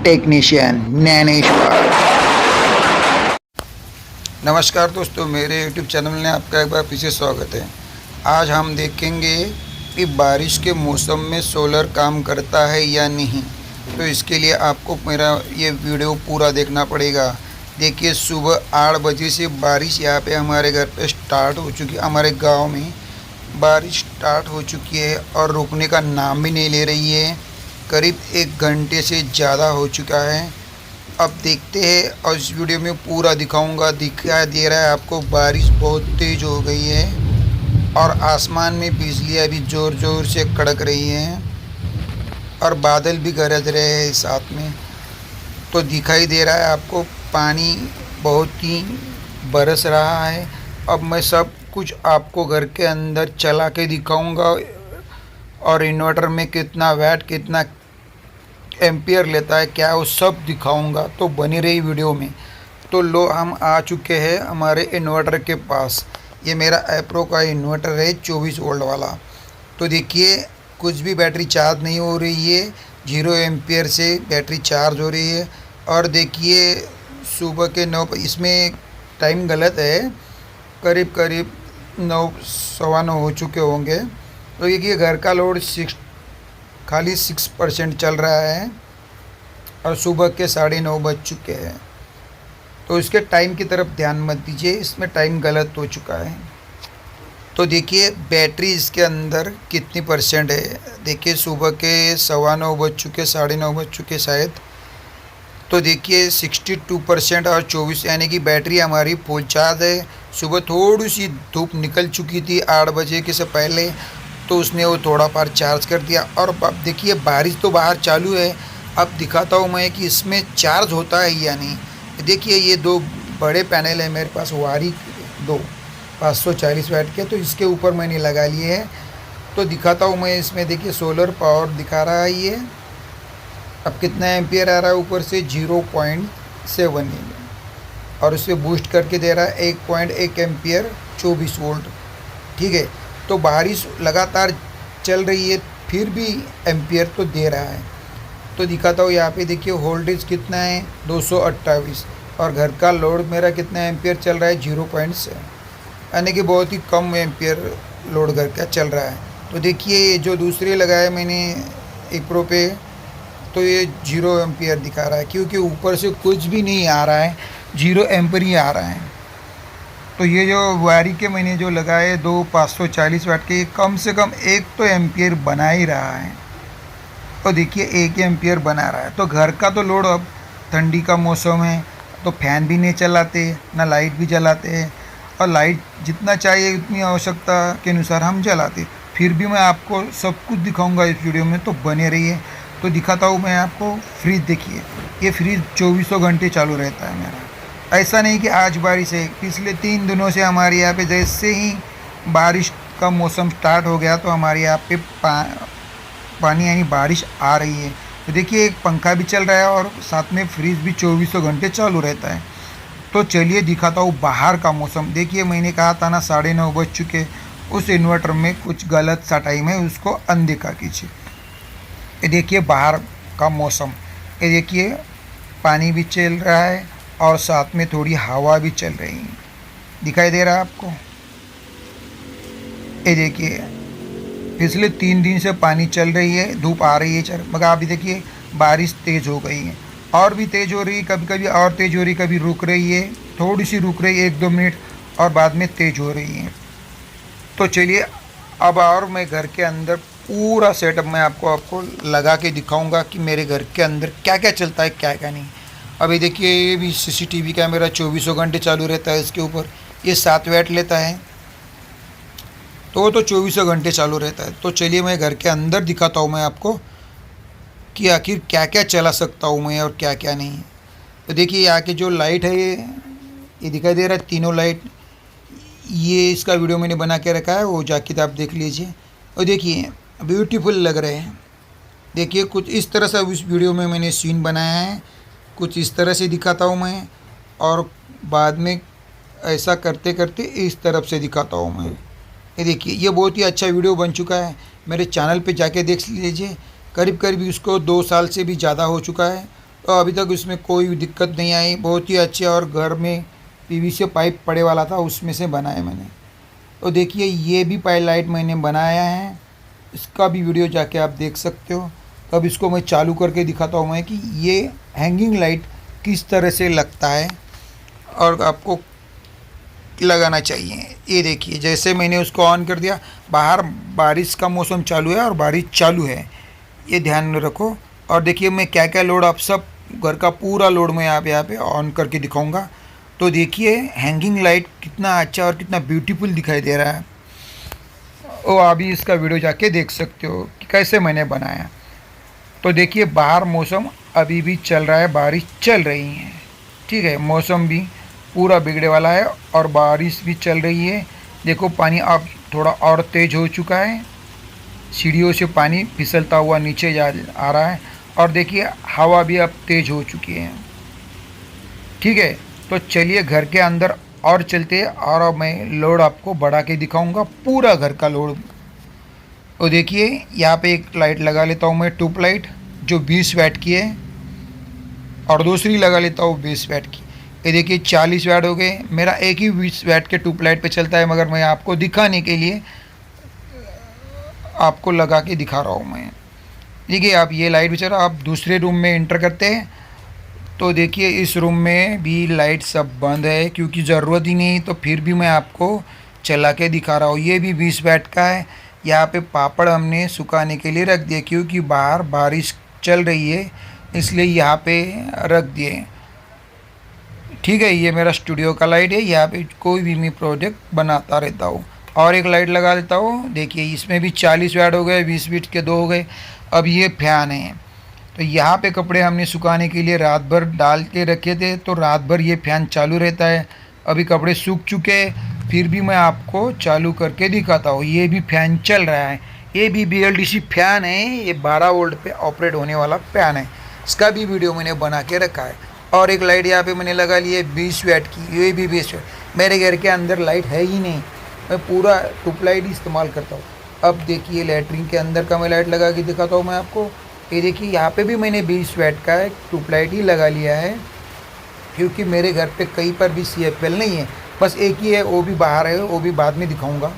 Technician Dnyaneshwar. नमस्कार दोस्तों, मेरे YouTube चैनल में आपका एक बार फिर से स्वागत है। आज हम देखेंगे कि बारिश के मौसम में सोलर काम करता है या नहीं। तो इसके लिए आपको मेरा ये वीडियो पूरा देखना पड़ेगा। देखिए, सुबह 8 बजे से बारिश यहाँ पे हमारे घर पे स्टार्ट हो चुकी है। हमारे गांव में बारिश स्टार्ट हो चुकी है और रुकने का नाम भी नहीं ले रही है। करीब 1 घंटे से ज़्यादा हो चुका है। अब देखते हैं और इस वीडियो में पूरा दिखाऊंगा। दिखाई दे रहा है आपको, बारिश बहुत तेज़ हो गई है और आसमान में बिजलियाँ भी ज़ोर ज़ोर से कड़क रही हैं और बादल भी गरज रहे हैं साथ में। तो दिखाई दे रहा है आपको, पानी बहुत ही बरस रहा है। अब मैं सब कुछ आपको घर के अंदर चला के दिखाऊंगा और इन्वर्टर में कितना वैट, कितना एम्पियर लेता है, क्या वो सब दिखाऊंगा। तो बनी रही वीडियो में। तो लो, हम आ चुके हैं हमारे इन्वर्टर के पास। ये मेरा एप्रो का इन्वर्टर है, 24 वोल्ट वाला। तो देखिए, कुछ भी बैटरी चार्ज नहीं हो रही है, 0 एम्पियर से बैटरी चार्ज हो रही है। और देखिए, सुबह के 9, इसमें टाइम गलत है, करीब 9 सवा 9 हो चुके होंगे। तो ये घर का लोड खाली 6% चल रहा है और सुबह के 9:30 बज चुके हैं। तो इसके टाइम की तरफ ध्यान मत दीजिए, इसमें टाइम गलत हो चुका है। तो देखिए, बैटरी इसके अंदर कितनी परसेंट है। देखिए, सुबह के 9:15 बज चुके, 9:30 बज चुके शायद। तो देखिए 62% और 24, यानी कि बैटरी हमारी फुल चार्ज है। सुबह थोड़ी सी धूप निकल चुकी थी 8 बजे के से पहले, तो उसने वो थोड़ा पार चार्ज कर दिया। और अब देखिए, बारिश तो बाहर चालू है। अब दिखाता हूँ मैं कि इसमें चार्ज होता है या नहीं। देखिए, ये 2 बड़े पैनल है मेरे पास, वारी 2 540 वाट के, तो इसके ऊपर मैंने लगा लिए हैं। तो दिखाता हूँ मैं इसमें। देखिए, सोलर पावर दिखा रहा है ये। अब कितना एम्पियर आ रहा है ऊपर से, 0.7 और उसे बूस्ट करके दे रहा है 1.1 एम्पियर, 24 वोल्ट। ठीक है, तो बारिश लगातार चल रही है, फिर भी एम्पियर तो दे रहा है। तो दिखाता हूँ यहाँ पे। देखिए, वोल्टेज कितना है, 228, और घर का लोड मेरा कितना एम्पियर चल रहा है, 0.7, यानी कि बहुत ही कम एम्पियर लोड घर का चल रहा है। तो देखिए, ये जो दूसरे लगाए मैंने एप्रो पे, तो ये 0 एम्पियर दिखा रहा है, क्योंकि ऊपर से कुछ भी नहीं आ रहा है, 0 एम्पियर ही आ रहा है। तो ये जो वायरी के मैंने जो लगाए 2 540 वाट के, कम से कम 1 तो एम्पियर बना ही रहा है। तो देखिए, 1 एम्पियर बना रहा है। तो घर का तो लोड, अब ठंडी का मौसम है तो फैन भी नहीं चलाते, ना लाइट भी जलाते हैं, और लाइट जितना चाहिए उतनी आवश्यकता के अनुसार हम जलाते। फिर भी मैं आपको सब कुछ दिखाऊंगा इस वीडियो में, तो बने रहिए। तो दिखाता हूँ मैं आपको फ्रिज। देखिए, ये फ्रिज 24 घंटे चालू रहता है मेरा। ऐसा नहीं कि आज बारिश है, पिछले 3 दिनों से हमारे यहाँ पे जैसे ही बारिश का मौसम स्टार्ट हो गया, तो हमारे यहाँ पे पानी यानी बारिश आ रही है। तो देखिए, एक पंखा भी चल रहा है और साथ में फ्रिज भी 24 घंटे चालू रहता है। तो चलिए दिखाता हूँ बाहर का मौसम। देखिए, मैंने कहा था ना 9:30 बज चुके, उस इन्वर्टर में कुछ गलत सा टाइम है, उसको अनदेखा कीजिए। ये देखिए बाहर का मौसम, ये देखिए पानी भी चल रहा है और साथ में थोड़ी हवा भी चल रही है। दिखाई दे रहा है आपको? ये देखिए, पिछले 3 दिन से पानी चल रही है, धूप आ रही है, मगर अभी देखिए बारिश तेज़ हो गई है, और भी तेज़ हो रही है, कभी कभी और तेज़ हो रही है, कभी रुक रही है, थोड़ी सी रुक रही है 1-2 मिनट, और बाद में तेज़ हो रही है। तो चलिए, अब और मैं घर के अंदर पूरा सेटअप मैं आपको लगा के दिखाऊंगा कि मेरे घर के अंदर क्या क्या चलता है, क्या क्या नहीं। अभी देखिए, ये भी CCTV कैमरा 24 घंटे चालू रहता है। इसके ऊपर ये 7 वाट लेता है, तो वो तो 24 घंटे चालू रहता है। तो चलिए, मैं घर के अंदर दिखाता हूँ मैं आपको कि आखिर क्या क्या चला सकता हूँ मैं और क्या क्या नहीं। तो देखिए, यहाँ की जो लाइट है, ये दिखाई दे रहा है, तीनों लाइट। ये इसका वीडियो मैंने बना के रखा है, वो जाके आप देख लीजिए। और देखिए, ब्यूटीफुल लग रहे हैं। देखिए, कुछ इस तरह से इस वीडियो में मैंने सीन बनाया है, कुछ इस तरह से दिखाता हूँ मैं, और बाद में ऐसा करते करते इस तरफ से दिखाता हूँ मैं। ये देखिए, ये बहुत ही अच्छा वीडियो बन चुका है। मेरे चैनल पे जाके देख लीजिए, करीब करीब उसको 2 साल से भी ज़्यादा हो चुका है, तो अभी तक उसमें कोई भी दिक्कत नहीं आई, बहुत ही अच्छे। और घर में पीवीसी पाइप पड़े वाला था, उसमें से बनाया मैंने। तो देखिए ये भी पाइप लाइट मैंने बनाया है, इसका भी वीडियो जाके आप देख सकते हो। तो अब इसको मैं चालू करके दिखाता हूँ मैं कि ये हैंगिंग लाइट किस तरह से लगता है और आपको लगाना चाहिए। ये देखिए जैसे मैंने उसको ऑन कर दिया, बाहर बारिश का मौसम चालू है और बारिश चालू है, ये ध्यान में रखो। और देखिए मैं क्या क्या लोड, आप सब घर का पूरा लोड मैं यहाँ पे ऑन करके दिखाऊंगा। तो देखिए हैंगिंग लाइट कितना अच्छा और कितना ब्यूटीफुल दिखाई दे रहा है। और अभी इसका वीडियो जाके देख सकते हो कि कैसे मैंने बनाया। तो देखिए बाहर मौसम अभी भी चल रहा है, बारिश चल रही है, ठीक है। मौसम भी पूरा बिगड़े वाला है और बारिश भी चल रही है। देखो पानी अब थोड़ा और तेज़ हो चुका है, सीढ़ियों से पानी फिसलता हुआ नीचे जा आ रहा है। और देखिए हवा भी अब तेज़ हो चुकी है, ठीक है। तो चलिए घर के अंदर और चलते हैं और अब मैं लोड आपको बढ़ा के दिखाऊंगा, पूरा घर का लोड। तो देखिए यहाँ पे एक लाइट लगा लेता हूँ मैं, ट्यूब लाइट जो 20 वाट की है, और दूसरी लगा लेता हूँ 20 वाट की। ये देखिए 40 वाट हो गए। मेरा एक ही 20 वाट के ट्यूब लाइट पे चलता है, मगर मैं आपको दिखाने के लिए आपको लगा के दिखा रहा हूँ मैं। देखिए आप ये लाइट भी चल रहा। आप दूसरे रूम में इंटर करते हैं तो देखिए इस रूम में भी लाइट सब बंद है, क्योंकि ज़रूरत ही नहीं, तो फिर भी मैं आपको चला के दिखा रहा हूँ। ये भी 20 वाट का है। यहाँ पे पापड़ हमने सुखाने के लिए रख दिए, क्योंकि बाहर बारिश चल रही है, इसलिए यहाँ पे रख दिए, ठीक है। ये मेरा स्टूडियो का लाइट है, यहाँ पे कोई भी मैं प्रोजेक्ट बनाता रहता हूँ। और एक लाइट लगा लेता हूँ। देखिए इसमें भी 40 वाट हो गए, 20 वाट के 2 हो गए। अब ये फैन है, तो यहाँ पे कपड़े हमने सुखाने के लिए रात भर डाल के रखे थे, तो रात भर ये फ़ैन चालू रहता है। अभी कपड़े सूख चुके हैं, फिर भी मैं आपको चालू करके दिखाता हूँ। ये भी फ़ैन चल रहा है, ये भी BLDC फ़ैन है, ये 12 वोल्ट पे ऑपरेट होने वाला फ़ैन है। इसका भी वीडियो मैंने बना के रखा है। और एक लाइट यहाँ पे मैंने लगा ली है 20 वाट की, ये भी 20 वाट। मेरे घर के अंदर लाइट है ही नहीं, मैं पूरा ट्यूब लाइट ही इस्तेमाल करता हूँ। अब देखिए लैट्रिन के अंदर का मैं लाइट लगा के दिखाता हूँ मैं आपको। ये देखिए यहाँ पे भी मैंने 20 वाट का एक ट्यूब लाइट ही लगा लिया है, क्योंकि मेरे घर पे कहीं पर भी CFL नहीं है, बस एक ही है, वो भी बाहर है, वो भी बाद में दिखाऊंगा।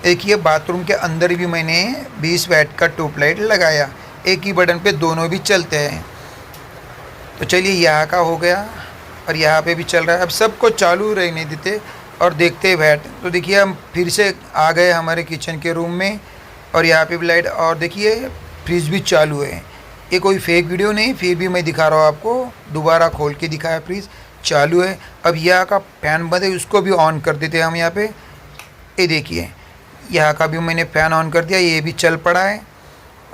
एक ही बाथरूम के अंदर भी मैंने 20 वाट का ट्यूब लाइट लगाया, एक ही बटन पे दोनों भी चलते हैं। तो चलिए यहाँ का हो गया और यहाँ पे भी चल रहा है। अब सबको चालू रहने देते और देखते बैठ। तो देखिए हम फिर से आ गए हमारे किचन के रूम में, और यहाँ पे भी लाइट। और देखिए फ्रिज भी चालू है, ये कोई फेक वीडियो नहीं, फिर भी मैं दिखा रहा हूँ आपको, दोबारा खोल के दिखाया। फ्रिज चालू है। अब यहाँ का फ़ैन बंद है, उसको भी ऑन कर देते हैं हम यहाँ पे। ये देखिए यहाँ का भी मैंने फ़ैन ऑन कर दिया, ये भी चल पड़ा है।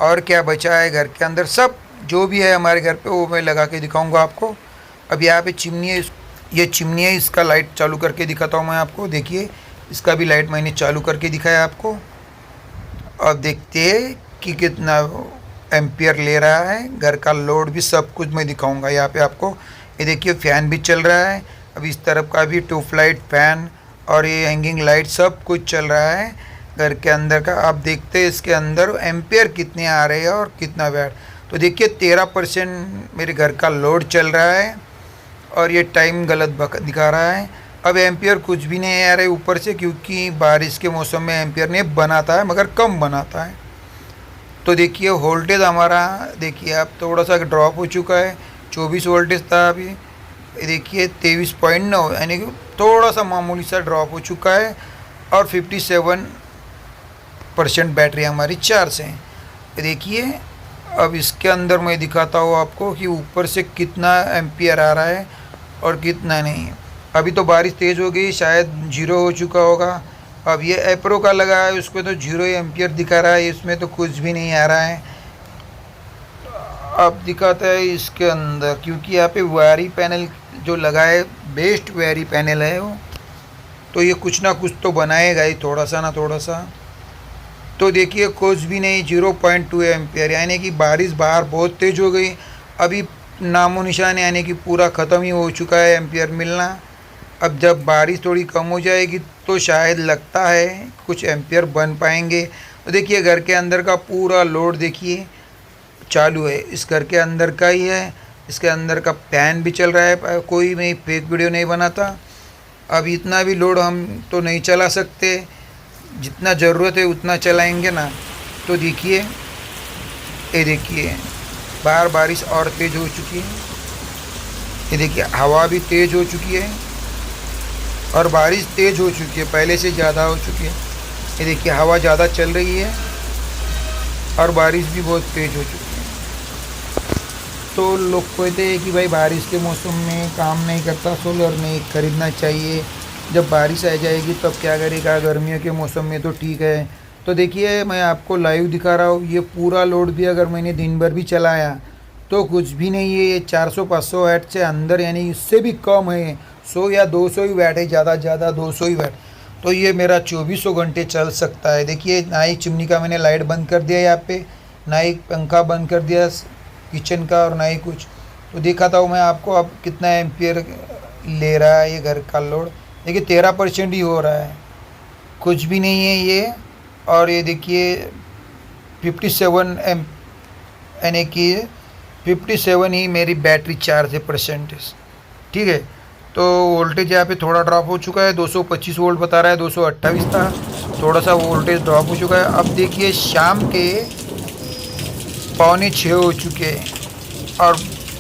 और क्या बचा है घर के अंदर, सब जो भी है हमारे घर पे वो मैं लगा के दिखाऊंगा आपको। अब यहाँ पे चिमनी है, ये चिमनी है, इसका लाइट चालू करके दिखाता हूँ मैं आपको। देखिए इसका भी लाइट मैंने चालू करके दिखाया आपको। अब देखते हैं कि कितना एम्पियर ले रहा है, घर का लोड भी सब कुछ मैं दिखाऊंगा यहाँ पे आपको। ये देखिए फ़ैन भी चल रहा है, अब इस तरफ का भी ट्यूब लाइट, फ़ैन और ये हैंगिंग लाइट सब कुछ चल रहा है घर के अंदर का। आप देखते हैं इसके अंदर एम्पियर कितने आ रहे हैं और कितना वाट। तो देखिए 13% मेरे घर का लोड चल रहा है, और ये टाइम गलत दिखा रहा है। अब एम्पियर कुछ भी नहीं आ रहे ऊपर से, क्योंकि बारिश के मौसम में एम्पियर नहीं बनाता है, मगर कम बनाता है। तो देखिए वोल्टेज हमारा, देखिए अब थोड़ा सा ड्रॉप हो चुका है, 24 वोल्टेज था अभी, देखिए 23.9, यानी कि थोड़ा सा मामूली सा ड्रॉप हो चुका है। और 57% बैटरी हमारी चार्ज है। देखिए अब इसके अंदर मैं दिखाता हूँ आपको कि ऊपर से कितना एम्पियर आ रहा है और कितना नहीं। अभी तो बारिश तेज़ हो गई, शायद 0 हो चुका होगा। अब ये एप्रो का लगा है, उसको तो 0 एम्पियर दिखा रहा है, इसमें तो कुछ भी नहीं आ रहा है। अब दिखाता है इसके अंदर, क्योंकि यहाँ पे वायरी पैनल जो लगा है, बेस्ट वायरी पैनल है वो, तो ये कुछ ना कुछ तो बनाएगा ही, थोड़ा सा ना थोड़ा सा। तो देखिए कुछ भी नहीं, 0.2 एम्पियर, यानी कि बारिश बाहर बहुत तेज़ हो गई, अभी नामो निशान, यानी कि पूरा ख़त्म ही हो चुका है एम्पियर मिलना। अब जब बारिश थोड़ी कम हो जाएगी तो शायद लगता है कुछ एम्पियर बन पाएंगे। तो देखिए घर के अंदर का पूरा लोड देखिए चालू है, इस घर के अंदर का ही है। इसके अंदर का फैन भी चल रहा है। कोई मैं फेक वीडियो नहीं बनाता। अब इतना भी लोड हम तो नहीं चला सकते, जितना ज़रूरत है उतना चलाएंगे ना। तो देखिए, ये देखिए बाहर बारिश और तेज़ हो चुकी है। ये देखिए हवा भी तेज़ हो चुकी है और बारिश तेज़ हो चुकी है, पहले से ज़्यादा हो चुकी है। ये देखिए हवा ज़्यादा चल रही है और बारिश भी बहुत तेज़ हो चुकी है। तो लोग कहते हैं कि भाई बारिश के मौसम में काम नहीं करता, सोलर नहीं खरीदना चाहिए, जब बारिश आ जाएगी तब क्या करेगा, गर्मियों के मौसम में तो ठीक है। तो देखिए मैं आपको लाइव दिखा रहा हूँ, ये पूरा लोड भी अगर मैंने दिन भर भी चलाया तो कुछ भी नहीं है। ये 400-500 वाट से अंदर, यानी इससे भी कम है, 100 या 200 ही वाट है, ज़्यादा से ज़्यादा 200 ही वाट। तो ये मेरा 2400 घंटे चल सकता है। देखिए ना ही चिमनी का मैंने लाइट बंद कर दिया यहाँ पे, ना ही पंखा बंद कर दिया किचन का, और ना ही कुछ। तो दिखाता हूँ मैं आपको अब कितना एम्पियर ले रहा है ये घर का लोड। देखिए 13% ही हो रहा है, कुछ भी नहीं है ये। और ये देखिए 57 एम, यानी कि 57 ही मेरी बैटरी चार्ज है परसेंटेज। ठीक है, तो वोल्टेज यहाँ पे थोड़ा ड्रॉप हो चुका है, 225 वोल्ट बता रहा है, 228 था, थोड़ा सा वोल्टेज ड्रॉप हो चुका है। अब देखिए शाम के 5:45 हो चुके हैं और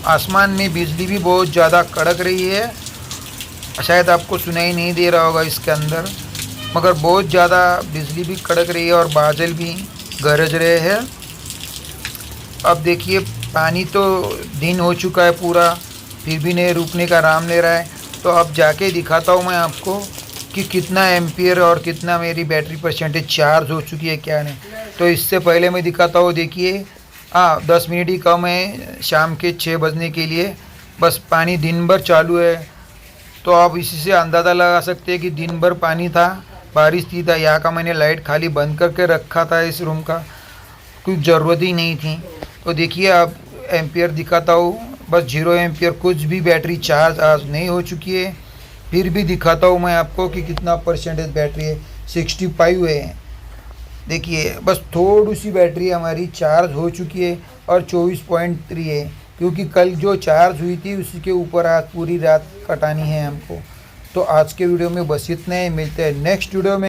आसमान में बिजली भी बहुत ज़्यादा कड़क रही है। शायद आपको सुनाई नहीं दे रहा होगा इसके अंदर, मगर बहुत ज़्यादा बिजली भी कड़क रही है और बादल भी गरज रहे हैं। अब देखिए पानी तो दिन हो चुका है पूरा, फिर भी नहीं रुकने का नाम ले रहा है। तो अब जाके दिखाता हूँ मैं आपको कि कितना एम्पियर और कितना मेरी बैटरी परसेंटेज चार्ज हो चुकी है क्या नहीं। तो इससे पहले मैं दिखाता हूँ, देखिए 10 मिनट ही कम है शाम के 6 बजने के लिए, बस पानी दिन भर चालू है। तो आप इसी से अंदाज़ा लगा सकते हैं कि दिन भर पानी था, बारिश थी। था यहाँ का मैंने लाइट खाली बंद करके रखा था, इस रूम का कुछ ज़रूरत ही नहीं थी। तो देखिए अब एम्पियर दिखाता हूँ, बस 0 एम्पियर, कुछ भी बैटरी चार्ज आज नहीं हो चुकी है। फिर भी दिखाता हूँ मैं आपको कि कितना परसेंटेज बैटरी है, 65 है। देखिए बस थोड़ी सी बैटरी हमारी चार्ज हो चुकी है और 24.3 है, क्योंकि कल जो चार्ज हुई थी उसी के ऊपर आज पूरी रात कटानी है हमको। तो आज के वीडियो में बस इतना ही, मिलते हैं नेक्स्ट वीडियो में।